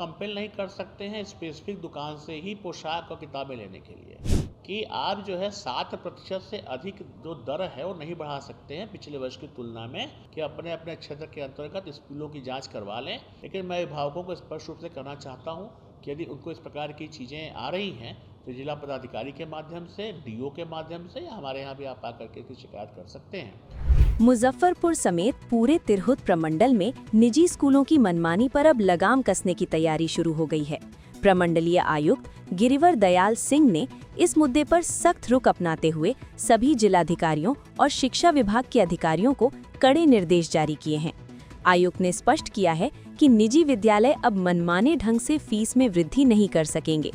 Compel नहीं कर सकते हैं स्पेसिफिक दुकान से ही पोशाक और किताबें लेने के लिए कि आप जो है 7% से अधिक जो दर है वो नहीं बढ़ा सकते हैं पिछले वर्ष की तुलना में, कि अपने अपने क्षेत्र के अंतर्गत स्कूलों की जांच करवा लें। लेकिन मैं अभिभावकों को स्पष्ट रूप से कहना चाहता हूं कि यदि उनको इस प्रकार की चीज़ें आ रही हैं तो जिला पदाधिकारी के माध्यम से, डीओ के माध्यम से, या हमारे यहाँ भी आप आकर के इसकी शिकायत कर सकते हैं। मुजफ्फरपुर समेत पूरे तिरहुत प्रमंडल में निजी स्कूलों की मनमानी पर अब लगाम कसने की तैयारी शुरू हो गई है। प्रमंडलीय आयुक्त गिरिवर दयाल सिंह ने इस मुद्दे पर सख्त रुख अपनाते हुए सभी जिलाधिकारियों और शिक्षा विभाग के अधिकारियों को कड़े निर्देश जारी किए हैं। आयुक्त ने स्पष्ट किया है कि निजी विद्यालय अब मनमाने ढंग से फीस में वृद्धि नहीं कर सकेंगे।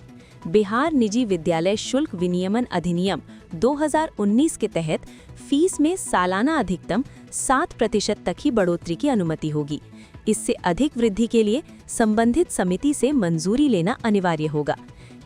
बिहार निजी विद्यालय शुल्क विनियमन अधिनियम 2019 के तहत फीस में सालाना अधिकतम 7% तक ही बढ़ोतरी की अनुमति होगी। इससे अधिक वृद्धि के लिए संबंधित समिति से मंजूरी लेना अनिवार्य होगा।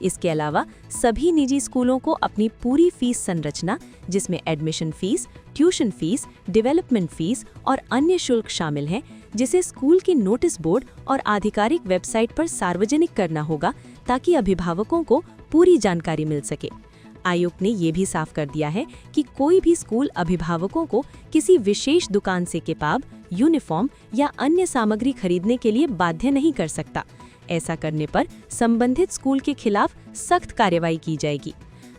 इसके अलावा सभी निजी स्कूलों को अपनी पूरी फीस संरचना, जिसमें admission fees, tuition fees, development fees और अन्य शुल्क शामिल हैं, जिसे स्कूल की नोटिस बोर्ड और आधिकारिक वेबसाइट पर सार्वजनिक करना होगा ताकि अभिभावकों को पूरी जानकारी मिल सके। आयुक्त ने ये भी साफ कर दिया है कि कोई भी स्कूल अभिभावकों को किसी विशेष दुकान से किताब, यूनिफॉर्म या अन्य सामग्री खरीदने के लिए बाध्य नहीं कर सकता। ऐसा करने पर संबंधित स्कूल के खिलाफ सख्त कार्रवाई की जाएगी।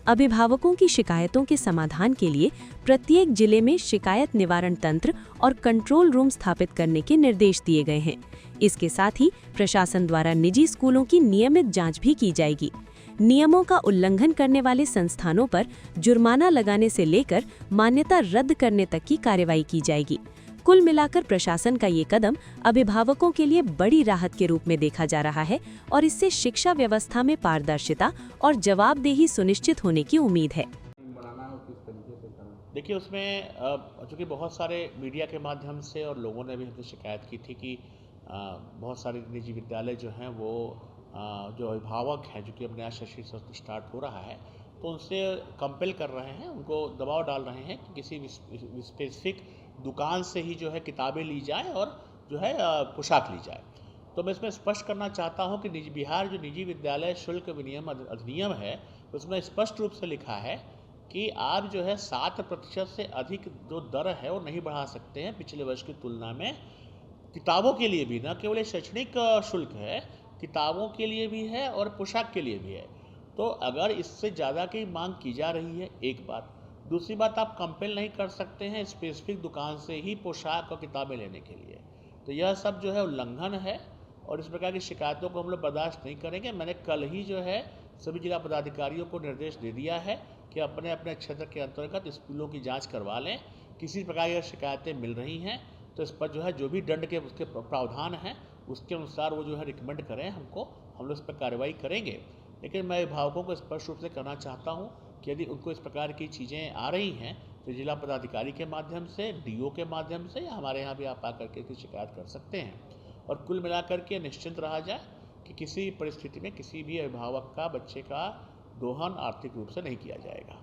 अभिभावकों की शिकायतों के समाधान के लिए प्रत्येक जिले में शिकायत निवारण तंत्र और कंट्रोल रूम स्थापित करने के निर्देश दिए गए हैं। इसके साथ ही प्रशासन द्वारा निजी स्कूलों की नियमित जांच भी की जाएगी। नियमों का उल्लंघन करने वाले संस्थानों पर जुर्माना लगाने से लेकर मान्यता रद्द करने तक की कार्रवाई की जाएगी। कुल मिलाकर प्रशासन का ये कदम अभिभावकों के लिए बड़ी राहत के रूप में देखा जा रहा है और इससे शिक्षा व्यवस्था में पारदर्शिता और जवाबदेही सुनिश्चित होने की उम्मीद है। देखिए, उसमें चूँकि बहुत सारे मीडिया के माध्यम से और लोगों ने भी हमसे शिकायत की थी कि बहुत सारे निजी विद्यालय जो हैं वो जो अभिभावक हैं, जो कि अब नया शैक्षणिक सत्र स्टार्ट हो रहा है, तो उनसे कंपेल कर रहे हैं, उनको दबाव डाल रहे हैं कि किसी स्पेसिफिक दुकान से ही जो है किताबें ली जाए और जो है पोशाक ली जाए। तो मैं इसमें स्पष्ट करना चाहता हूं कि बिहार जो निजी विद्यालय शुल्क विनियम अधिनियम है, उसमें स्पष्ट रूप से लिखा है कि आप जो है 7% से अधिक जो दर है वो नहीं बढ़ा सकते हैं पिछले वर्ष की तुलना में। किताबों के लिए भी, न केवल शैक्षणिक शुल्क है, किताबों के लिए भी है और पोशाक के लिए भी है। तो अगर इससे ज़्यादा की मांग की जा रही है, एक बात। दूसरी बात, आप कंपेल नहीं कर सकते हैं स्पेसिफिक दुकान से ही पोशाक और किताबें लेने के लिए। तो यह सब जो है उल्लंघन है और इस प्रकार की शिकायतों को हम लोग बर्दाश्त नहीं करेंगे। मैंने कल ही जो है सभी जिला पदाधिकारियों को निर्देश दे दिया है कि अपने अपने क्षेत्र के अंतर्गत स्कूलों की जांच करवा लें। किसी प्रकार की शिकायतें मिल रही हैं तो इस पर जो है जो भी दंड के उसके प्रावधान हैं उसके अनुसार वो जो है रिकमेंड करें हमको, हम लोग इस पर कार्रवाई करेंगे। लेकिन मैं अभिभावकों को स्पष्ट रूप से कहना चाहता हूँ कि यदि उनको इस प्रकार की चीज़ें आ रही हैं तो जिला पदाधिकारी के माध्यम से, डीओ के माध्यम से, या हमारे यहाँ भी आप आकर के इसकी शिकायत कर सकते हैं। और कुल मिलाकर के निश्चिंत रहा जाए कि किसी परिस्थिति में किसी भी अभिभावक का बच्चे का दोहन आर्थिक रूप से नहीं किया जाएगा।